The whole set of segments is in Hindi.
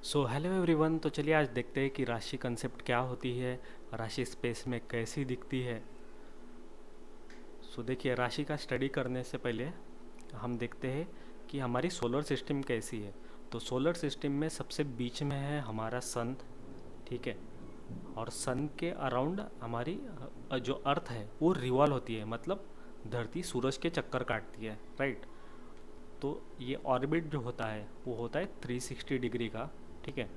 So hello everyone. तो चलिए आज देखते हैं कि राशि कंसेप्ट क्या होती है, राशि स्पेस में कैसी दिखती है। देखिए, राशि का स्टडी करने से पहले हम देखते हैं कि हमारी सोलर सिस्टम कैसी है। तो सोलर सिस्टम में सबसे बीच में है हमारा सन। ठीक है। और सन के अराउंड हमारी जो अर्थ है वो रिवॉल्व होती है, मतलब धरती सूरज के चक्कर काटती है, राइट। तो ये ऑर्बिट जो होता है वो होता है 360 डिग्री का। ठीक है।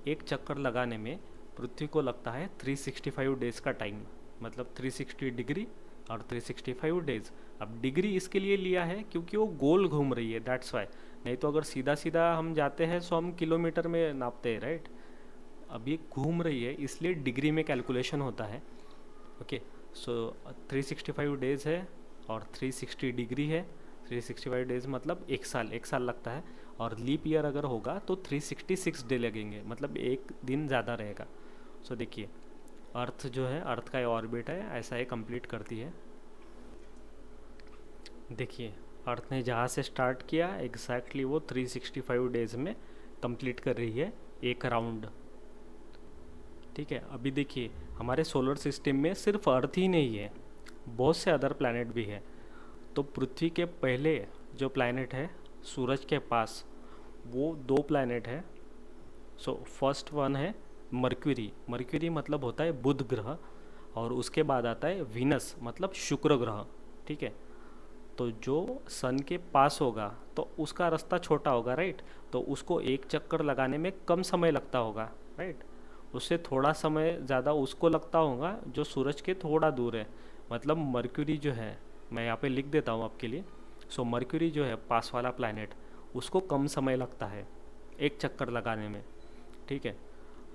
एक चक्कर लगाने में पृथ्वी को लगता है 365 डेज का टाइम, मतलब 360 डिग्री और 365 डेज। अब डिग्री इसके लिए लिया है क्योंकि वो गोल घूम रही है, दैट्स वाई। नहीं तो अगर सीधा सीधा हम जाते हैं तो हम किलोमीटर में नापते हैं, राइट। अब ये घूम रही है इसलिए डिग्री में कैलकुलेशन होता है। ओके। सो 365 डेज है और 360 डिग्री है। 365 डेज मतलब एक साल लगता है। और लीप ईयर अगर होगा तो 366 डे लगेंगे, मतलब एक दिन ज़्यादा रहेगा। देखिए, अर्थ जो है, अर्थ का ऑर्बिट है, ऐसा ही कंप्लीट करती है। देखिए, अर्थ ने जहाँ से स्टार्ट किया एग्जैक्टली वो 365 डेज में कंप्लीट कर रही है एक राउंड। ठीक है। अभी देखिए, हमारे सोलर सिस्टम में सिर्फ अर्थ ही नहीं है, बहुत से अदर प्लैनेट भी है। तो पृथ्वी के पहले जो प्लैनेट है सूरज के पास, वो दो प्लैनेट है। फर्स्ट वन है मर्क्यूरी। मर्क्यूरी मतलब होता है बुध ग्रह। और उसके बाद आता है वीनस, मतलब शुक्र ग्रह। ठीक है। तो जो सन के पास होगा तो उसका रास्ता छोटा होगा, राइट। तो उसको एक चक्कर लगाने में कम समय लगता होगा, राइट। उससे थोड़ा समय ज़्यादा उसको लगता होगा जो सूरज के थोड़ा दूर है। मतलब मर्क्यूरी जो है, मैं यहाँ पे लिख देता हूँ आपके लिए। मर्क्यूरी जो है पास वाला प्लैनेट, उसको कम समय लगता है एक चक्कर लगाने में। ठीक है।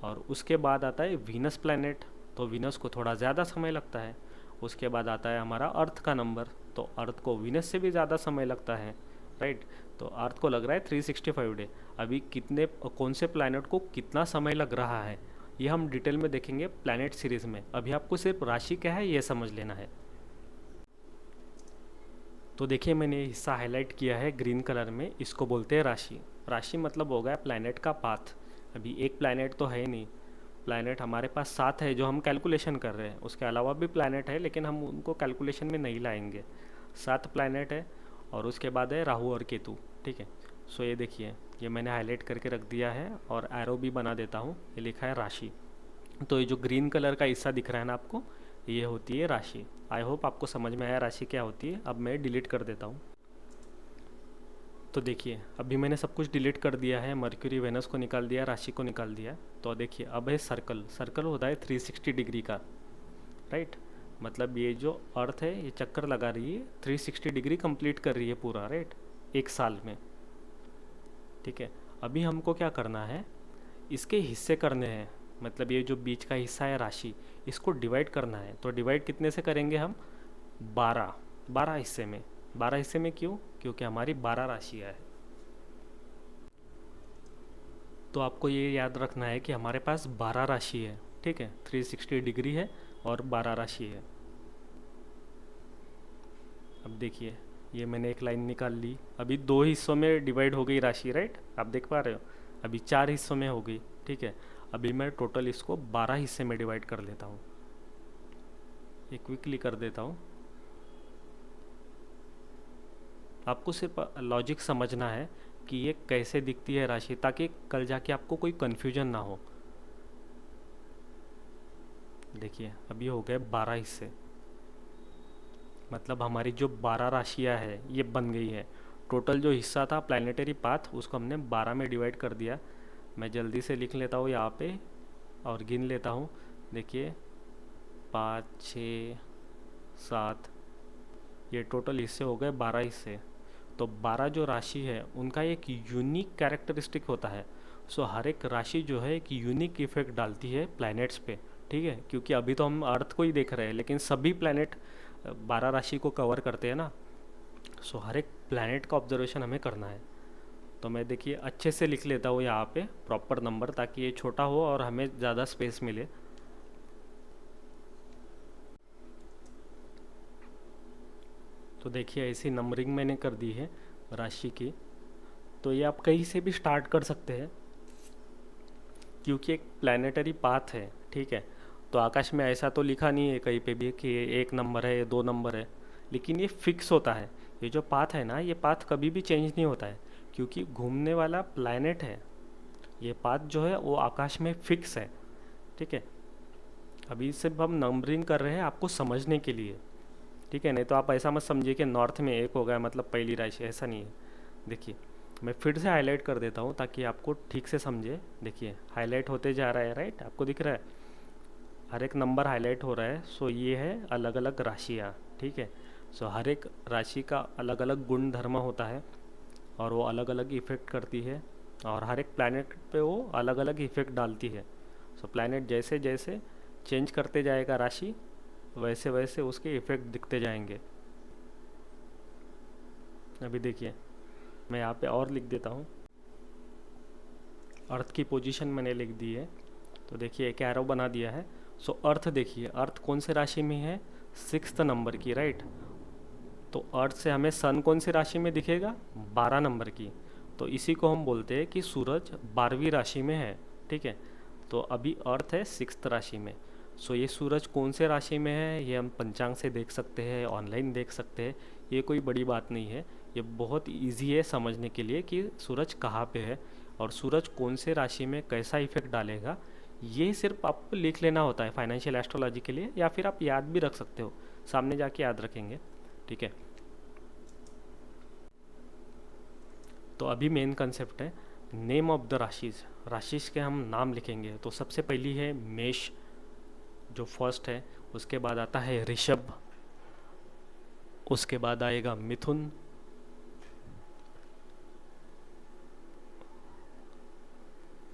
और उसके बाद आता है वीनस प्लैनेट। तो वीनस को थोड़ा ज़्यादा समय लगता है। उसके बाद आता है हमारा अर्थ का नंबर। तो अर्थ को वीनस से भी ज़्यादा समय लगता है, राइट। तो अर्थ को लग रहा है 365 डे। अभी कितने कौन से प्लैनेट को कितना समय लग रहा है ये हम डिटेल में देखेंगे प्लैनेट सीरीज में। अभी आपको सिर्फ राशि क्या है ये समझ लेना है। तो देखिए, मैंने हिस्सा हाईलाइट किया है ग्रीन कलर में, इसको बोलते हैं राशि। राशि मतलब हो गया प्लैनेट का पाथ। अभी एक प्लैनेट तो है ही नहीं, प्लैनेट हमारे पास 7 है जो हम कैलकुलेशन कर रहे हैं। उसके अलावा भी प्लैनेट है लेकिन हम उनको कैलकुलेशन में नहीं लाएंगे। 7 प्लैनेट है। और उसके बाद है राहु और केतु। ठीक है। ये देखिए, ये मैंने हाईलाइट करके रख दिया है और एरो भी बना देता हूँ। ये लिखा है राशि। तो ये जो ग्रीन कलर का हिस्सा दिख रहा है ना आपको, ये होती है राशि। आई होप आपको समझ में आया राशि क्या होती है। अब मैं डिलीट कर देता हूँ। तो देखिए, अभी मैंने सब कुछ डिलीट कर दिया है, मर्क्यूरी वेनस को निकाल दिया, राशि को निकाल दिया। तो देखिए, अब है सर्कल। सर्कल होता है 360 डिग्री का, राइट। मतलब ये जो अर्थ है ये चक्कर लगा रही है, 360 डिग्री कंप्लीट कर रही है पूरा, राइट, एक साल में। ठीक है। अभी हमको क्या करना है, इसके हिस्से करने हैं। मतलब ये जो बीच का हिस्सा है राशि, इसको डिवाइड करना है। तो डिवाइड कितने से करेंगे हम? 12। 12 हिस्से में। 12 हिस्से में क्यों? क्योंकि हमारी 12 राशियाँ हैं। तो आपको ये याद रखना है कि हमारे पास 12 राशि है। ठीक है। 360 डिग्री है और 12 राशि है। अब देखिए, ये मैंने एक लाइन निकाल ली। अभी दो हिस्सों में डिवाइड हो गई राशि, राइट। आप देख पा रहे हो, अभी 4 हिस्सों में हो गई। ठीक है। अभी मैं टोटल इसको 12 हिस्से में डिवाइड कर लेता हूँ। ये क्विकली कर देता हूँ। आपको सिर्फ लॉजिक समझना है कि ये कैसे दिखती है राशि, ताकि कल जाके आपको कोई कन्फ्यूजन ना हो। देखिए, अभी हो गए 12 हिस्से। मतलब हमारी जो 12 राशियाँ है ये बन गई है। टोटल जो हिस्सा था प्लानिटरी पाथ, उसको हमने 12 में डिवाइड कर दिया। मैं जल्दी से लिख लेता हूँ यहाँ पे और गिन लेता हूँ। देखिए, 5, 6, 7, ये टोटल हिस्से हो गए 12 हिस्से। तो 12 जो राशि है उनका एक यूनिक कैरेक्टरिस्टिक होता है। हर एक राशि जो है एक यूनिक इफेक्ट डालती है प्लैनेट्स पे। ठीक है। क्योंकि अभी तो हम अर्थ को ही देख रहे हैं लेकिन सभी प्लैनेट 12 राशि को कवर करते हैं ना। हर एक प्लैनेट का ऑब्जर्वेशन हमें करना है। तो मैं देखिए अच्छे से लिख लेता हूँ यहाँ पे प्रॉपर नंबर, ताकि ये छोटा हो और हमें ज़्यादा स्पेस मिले। तो देखिए, ऐसी नंबरिंग मैंने कर दी है राशि की। तो ये आप कहीं से भी स्टार्ट कर सकते हैं। क्योंकि एक प्लानिटरी पाथ है, ठीक है। तो आकाश में ऐसा तो लिखा नहीं है कहीं पे भी कि ये एक नंबर है, ये दो नंबर है, लेकिन ये फिक्स होता है। ये जो पाथ है ना, ये पाथ कभी भी चेंज नहीं होता है, क्योंकि घूमने वाला प्लैनेट है। ये पाथ जो है वो आकाश में फिक्स है, ठीक है। अभी सिर्फ हम नंबरिंग कर रहे हैं आपको समझने के लिए, ठीक है। नहीं तो आप ऐसा मत समझिए कि नॉर्थ में एक हो गया मतलब पहली राशि, ऐसा नहीं है। देखिए, मैं फिर से हाईलाइट कर देता हूँ ताकि आपको ठीक से समझे। देखिए, हाईलाइट होते जा रहा है, राइट, आपको दिख रहा है हर एक नंबर हाईलाइट हो रहा है। सो ये है अलग अलग राशियाँ, ठीक है। सो हर एक राशि का अलग अलग गुण धर्म होता है और वो अलग अलग इफ़ेक्ट करती है, और हर एक प्लैनेट पे वो अलग अलग इफ़ेक्ट डालती है। सो प्लैनेट जैसे जैसे चेंज करते जाएगा राशि, वैसे वैसे उसके इफ़ेक्ट दिखते जाएंगे। अभी देखिए, मैं यहाँ पे और लिख देता हूँ। अर्थ की पोजीशन मैंने लिख दी है, तो देखिए एक एरो बना दिया है। सो अर्थ देखिए, अर्थ कौन से राशि में है, सिक्स्थ नंबर की, राइट। तो अर्थ से हमें सन कौन सी राशि में दिखेगा, 12 नंबर की। तो इसी को हम बोलते हैं कि सूरज 12वीं राशि में है, ठीक है। तो अभी अर्थ है सिक्स्थ राशि में। सो ये सूरज कौन से राशि में है, ये हम पंचांग से देख सकते हैं, ऑनलाइन देख सकते हैं। ये कोई बड़ी बात नहीं है, ये बहुत इजी है समझने के लिए कि सूरज कहाँ पे है और सूरज कौन से राशि में कैसा इफेक्ट डालेगा। ये सिर्फ आपको लिख लेना होता है फाइनेंशियल एस्ट्रोलॉजी के लिए, या फिर आप याद भी रख सकते हो, सामने जाके याद रखेंगे, ठीक है। तो अभी मेन कंसेप्ट है नेम ऑफ द राशिज। राशिज के हम नाम लिखेंगे। तो सबसे पहली है मेष, जो फर्स्ट है। उसके बाद आता है ऋषभ, उसके बाद आएगा मिथुन,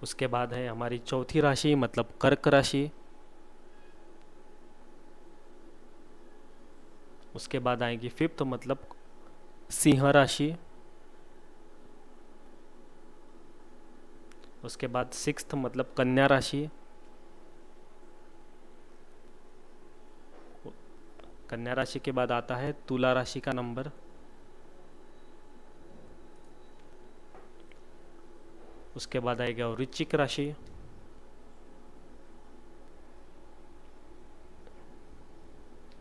उसके बाद है हमारी चौथी राशि मतलब कर्क राशि, उसके बाद आएगी फिफ्थ मतलब सिंह राशि, उसके बाद सिक्स्थ मतलब कन्या राशि, कन्या राशि के बाद आता है तुला राशि का नंबर, उसके बाद आएगा वृश्चिक राशि,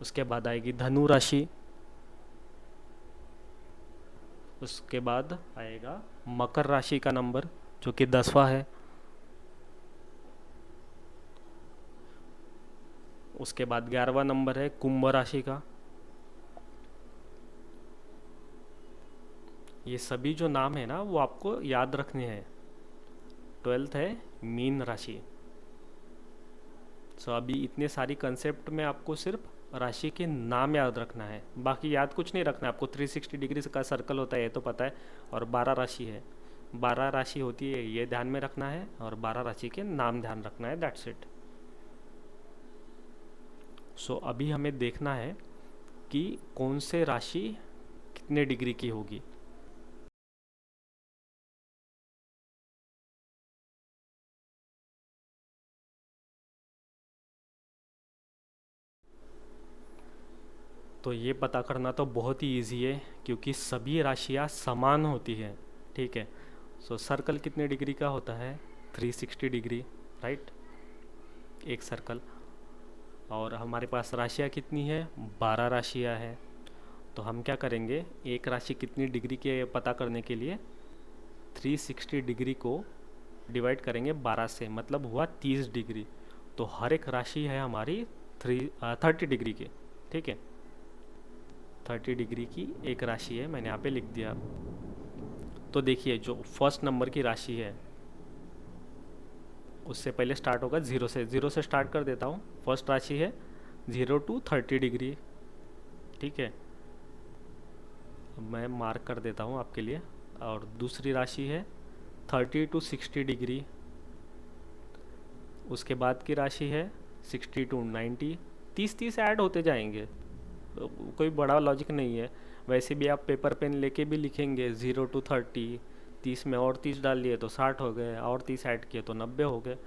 उसके बाद आएगी धनु राशि, उसके बाद आएगा मकर राशि का नंबर जो कि 10वां है, उसके बाद 11वां नंबर है कुंभ राशि का। ये सभी जो नाम है ना वो आपको याद रखने हैं। 12th है मीन राशि। सो अभी इतने सारी कंसेप्ट में आपको सिर्फ राशि के नाम याद रखना है, बाकी याद कुछ नहीं रखना है आपको। 360 डिग्री का सर्कल होता है ये तो पता है, और 12 राशि है, 12 राशि होती है ये ध्यान में रखना है, और 12 राशि के नाम ध्यान रखना है, दैट्स इट। सो अभी हमें देखना है कि कौन से राशि कितने डिग्री की होगी। तो ये पता करना तो बहुत ही इजी है, क्योंकि सभी राशियाँ समान होती हैं, ठीक है। सो सर्कल कितने डिग्री का होता है, 360 डिग्री, राइट, एक सर्कल। और हमारे पास राशियाँ कितनी है, 12 राशियाँ हैं। तो हम क्या करेंगे, एक राशि कितनी डिग्री के पता करने के लिए 360 डिग्री को डिवाइड करेंगे 12 से, मतलब हुआ 30 डिग्री। तो हर एक राशि है हमारी 30 डिग्री की, ठीक है। 30 डिग्री की एक राशि है, मैंने यहाँ पे लिख दिया। तो देखिए जो फर्स्ट नंबर की राशि है उससे पहले स्टार्ट होगा जीरो से, जीरो से स्टार्ट कर देता हूँ। फर्स्ट राशि है 0 to 30 डिग्री, ठीक है, मैं मार्क कर देता हूँ आपके लिए। और दूसरी राशि है 30 to 60 डिग्री, उसके बाद की राशि है 60 to 90, 30 ऐड होते जाएंगे, कोई बड़ा लॉजिक नहीं है। वैसे भी आप पेपर पेन लेके भी लिखेंगे 0 to 30, 30 में और 30 डाल लिए तो 60 हो गए, और 30 ऐड किए तो 90 हो गए,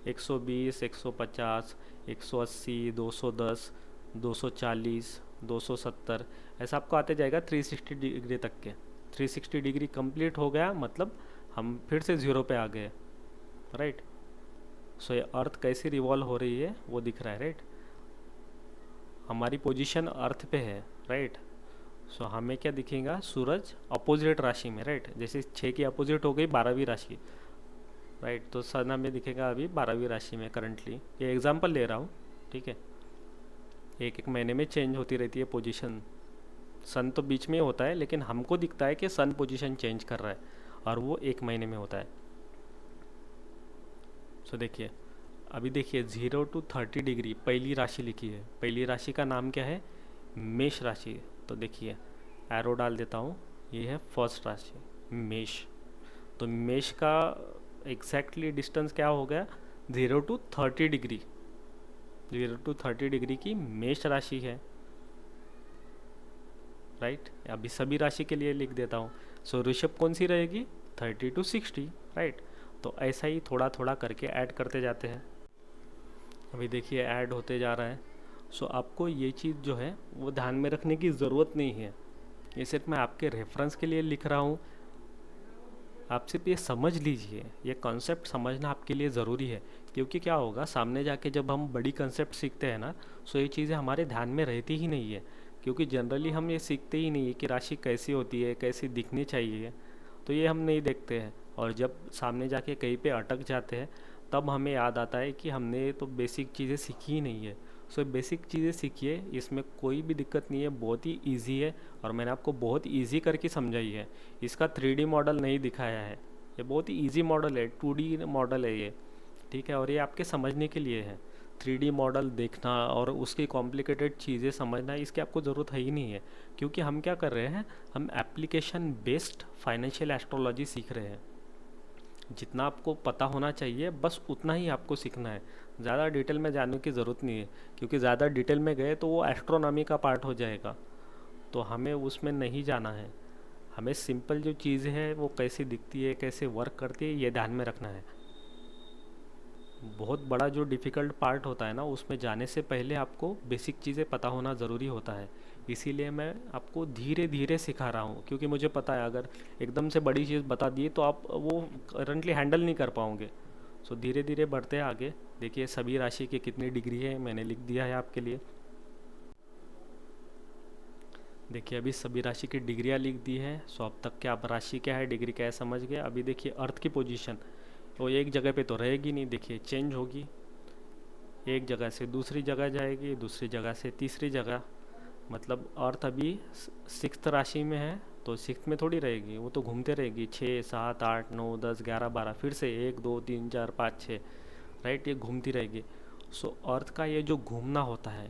120, 150, 180, 210, 240, 270, ऐसा आपको आते जाएगा 360 डिग्री तक के। 360 डिग्री कंप्लीट हो गया मतलब हम फिर से ज़ीरो पे आ गए, राइट। सो ये अर्थ कैसे रिवॉल्व हो रही है वो दिख रहा है, राइट। हमारी पोजीशन अर्थ पे है, राइट। सो हमें क्या दिखेगा, सूरज अपोजिट राशि में, राइट। जैसे 6 की अपोजिट हो गई 12वीं राशि, राइट। तो सन हमें दिखेगा अभी 12वीं राशि में करंटली। ये एग्जांपल ले रहा हूँ, ठीक है। एक एक महीने में चेंज होती रहती है पोजीशन। सन तो बीच में होता है, लेकिन हमको दिखता है कि सन पोजीशन चेंज कर रहा है, और वो एक महीने में होता है। सो देखिए, अभी देखिए 0 to 30 डिग्री पहली राशि लिखी है। पहली राशि का नाम क्या है, मेष राशि। तो देखिए एरो डाल देता हूँ, ये है फर्स्ट राशि मेष। तो मेष का एग्जैक्टली डिस्टेंस क्या हो गया, 0 to 30 डिग्री। 0 to 30 डिग्री की मेष राशि है, राइट। अभी सभी राशि के लिए लिख देता हूँ। सो ऋषभ कौन सी रहेगी, 30 to 60, राइट। तो ऐसा ही थोड़ा थोड़ा करके ऐड करते जाते हैं। अभी देखिए ऐड होते जा रहा है। सो आपको ये चीज़ जो है वो ध्यान में रखने की ज़रूरत नहीं है, ये सिर्फ मैं आपके रेफरेंस के लिए लिख रहा हूँ। आप सिर्फ ये समझ लीजिए, ये कॉन्सेप्ट समझना आपके लिए ज़रूरी है। क्योंकि क्या होगा, सामने जाके जब हम बड़ी कॉन्सेप्ट सीखते हैं ना, सो ये चीज़ें हमारे ध्यान में रहती ही नहीं है। क्योंकि जनरली हम ये सीखते ही नहीं है कि राशि कैसी होती है, कैसी दिखनी चाहिए, तो ये हम नहीं देखते हैं। और जब सामने जाके कहीं पे अटक जाते हैं, तब हमें याद आता है कि हमने तो बेसिक चीज़ें सीखी ही नहीं है। सो बेसिक चीज़ें सीखिए, इसमें कोई भी दिक्कत नहीं है, बहुत ही ईजी है। और मैंने आपको बहुत ईजी करके समझाई है। इसका 3D मॉडल नहीं दिखाया है, ये बहुत ही ईजी मॉडल है, 2D मॉडल है ये, ठीक है। और ये आपके समझने के लिए है। 3D मॉडल देखना और उसकी कॉम्प्लिकेटेड चीज़ें समझना, इसकी आपको ज़रूरत है ही नहीं है। क्योंकि हम क्या कर रहे हैं, हम एप्लीकेशन बेस्ड फाइनेंशियल एस्ट्रोलॉजी सीख रहे हैं। जितना आपको पता होना चाहिए बस उतना ही आपको सीखना है, ज़्यादा डिटेल में जाने की ज़रूरत नहीं है। क्योंकि ज़्यादा डिटेल में गए तो वो एस्ट्रोनॉमी का पार्ट हो जाएगा, तो हमें उसमें नहीं जाना है। हमें सिंपल जो चीज़ है वो कैसी दिखती है, कैसे वर्क करती है, ये ध्यान में रखना है। बहुत बड़ा जो डिफ़िकल्ट पार्ट होता है ना, उसमें जाने से पहले आपको बेसिक चीज़ें पता होना ज़रूरी होता है। इसीलिए मैं आपको धीरे धीरे सिखा रहा हूँ, क्योंकि मुझे पता है अगर एकदम से बड़ी चीज़ बता दी तो आप वो करंटली हैंडल नहीं कर पाओगे। सो धीरे धीरे बढ़ते हैं आगे। देखिए सभी राशि के कितनी डिग्री है मैंने लिख दिया है आपके लिए। देखिए अभी सभी राशि की डिग्रियाँ लिख दी है। सो अब तक क्या, आप राशि क्या है डिग्री क्या है समझ गए। अभी देखिए अर्थ की पोजीशन, वो एक जगह पे तो रहेगी नहीं, देखिए चेंज होगी। एक जगह से दूसरी जगह जाएगी, दूसरी जगह से तीसरी जगह। मतलब अर्थ अभी 6th राशि में है, तो 6th में थोड़ी रहेगी, वो तो घूमते रहेगी। 6 7 8 9 10 11 12, फिर से 1 2 3 4 5 6, राइट, ये घूमती रहेगी। सो अर्थ का ये जो घूमना होता है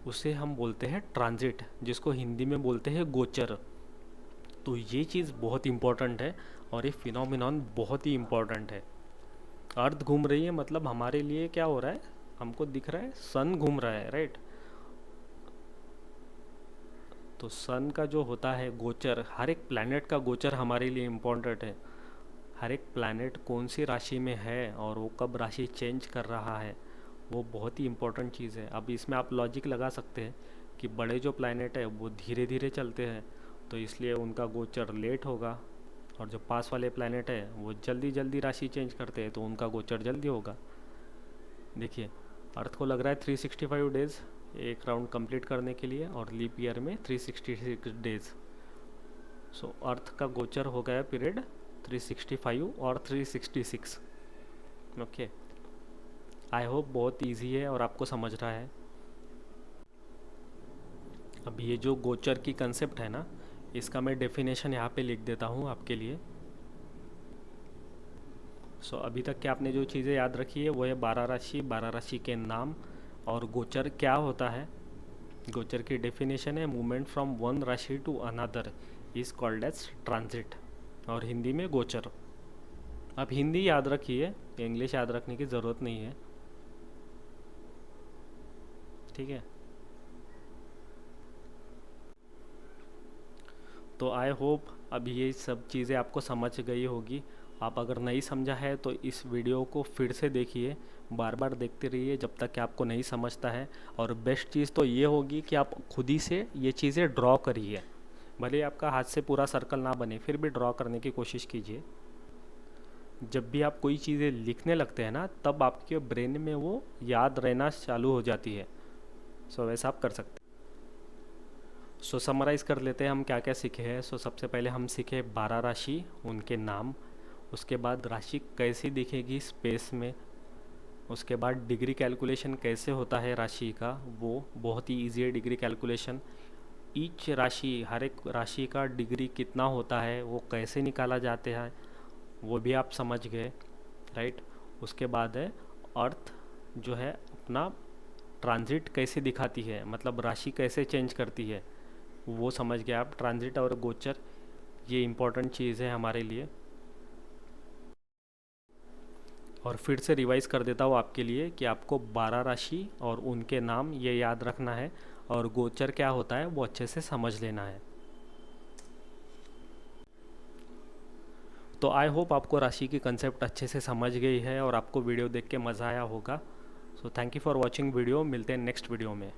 उसे हम बोलते हैं ट्रांजिट, जिसको हिंदी में बोलते हैं गोचर। तो ये चीज़ बहुत इम्पोर्टेंट है, और ये फिनोमिनॉन बहुत ही इम्पोर्टेंट है। अर्थ घूम रही है मतलब हमारे लिए क्या हो रहा है, हमको दिख रहा है सन घूम रहा है, राइट। तो सन का जो होता है गोचर, हर एक प्लैनेट का गोचर हमारे लिए इम्पोर्टेंट है। हर एक प्लैनेट कौन सी राशि में है और वो कब राशि चेंज कर रहा है, वो बहुत ही इम्पोर्टेंट चीज़ है। अब इसमें आप लॉजिक लगा सकते हैं कि बड़े जो प्लैनेट है वो धीरे धीरे चलते हैं, तो इसलिए उनका गोचर लेट होगा। और जो पास वाले प्लैनेट है वो जल्दी जल्दी राशि चेंज करते हैं, तो उनका गोचर जल्दी होगा। देखिए अर्थ को लग रहा है 365 डेज़ एक राउंड कंप्लीट करने के लिए, और लीप ईयर में 366 डेज़। सो अर्थ का गोचर हो गया पीरियड 365 और 366। ओके, आई होप बहुत इजी है और आपको समझ रहा है। अब ये जो गोचर की कंसेप्ट है ना, इसका मैं डेफिनेशन यहाँ पे लिख देता हूँ आपके लिए। सो अभी तक के आपने जो चीज़ें याद रखी है वो है 12 राशि, 12 राशि के नाम, और गोचर क्या होता है। गोचर की डेफिनेशन है मूवमेंट फ्रॉम वन राशि to another is called as transit, और हिंदी में गोचर। आप हिंदी याद रखिए, इंग्लिश याद रखने की ज़रूरत नहीं है, ठीक है। तो आई होप अब ये सब चीज़ें आपको समझ गई होगी। आप अगर नहीं समझा है तो इस वीडियो को फिर से देखिए, बार बार देखते रहिए जब तक कि आपको नहीं समझता है। और बेस्ट चीज़ तो ये होगी कि आप खुद ही से ये चीज़ें ड्रॉ करिए, भले आपका हाथ से पूरा सर्कल ना बने, फिर भी ड्रॉ करने की कोशिश कीजिए। जब भी आप कोई चीज़ें लिखने लगते हैं ना, तब आपके ब्रेन में वो याद रहना चालू हो जाती है। सो वैसा आप कर सकते हैं। सो समराइज़ कर लेते हैं हम क्या क्या सीखे हैं। सो सबसे पहले हम सीखे 12 राशि, उनके नाम। उसके बाद राशि कैसी दिखेगी स्पेस में। उसके बाद डिग्री कैलकुलेशन कैसे होता है राशि का, वो बहुत ही ईजी है डिग्री कैलकुलेशन। ईच राशि, हर एक राशि का डिग्री कितना होता है वो कैसे निकाला जाता है वो भी आप समझ गए, राइट। उसके बाद है अर्थ, जो है अपना ट्रांजिट कैसे दिखाती है, मतलब राशि कैसे चेंज करती है, वो समझ गए आप। ट्रांजिट और गोचर ये इम्पोर्टेंट चीज़ है हमारे लिए। और फिर से रिवाइज कर देता हूँ आपके लिए कि आपको 12 राशि और उनके नाम ये याद रखना है, और गोचर क्या होता है वो अच्छे से समझ लेना है। तो आई होप आपको राशि की कंसेप्ट अच्छे से समझ गई है और आपको वीडियो देख के मज़ा आया होगा। So thank you for watching video. मिलते हैं नेक्स्ट वीडियो में।